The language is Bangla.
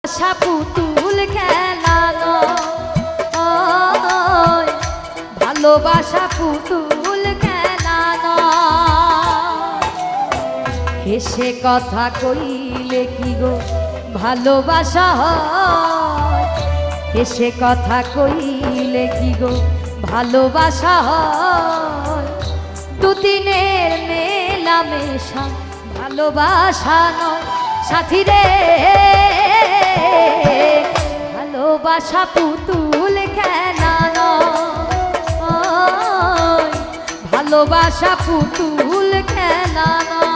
আশা পুতুল খেলা নয়, ভালোবাসা পুতুল খেলা নয়। হেসে কথা কইলে কি গো ভালোবাসা হয়? হেসে কথা কইলে কি গো ভালোবাসা হয়? দুদিনের মেলামেশা ভালোবাসা নয় সাথী রে। ভালোবাসা পুতুল খেলা নয়, ভালোবাসা পুতুল খেলা নয়।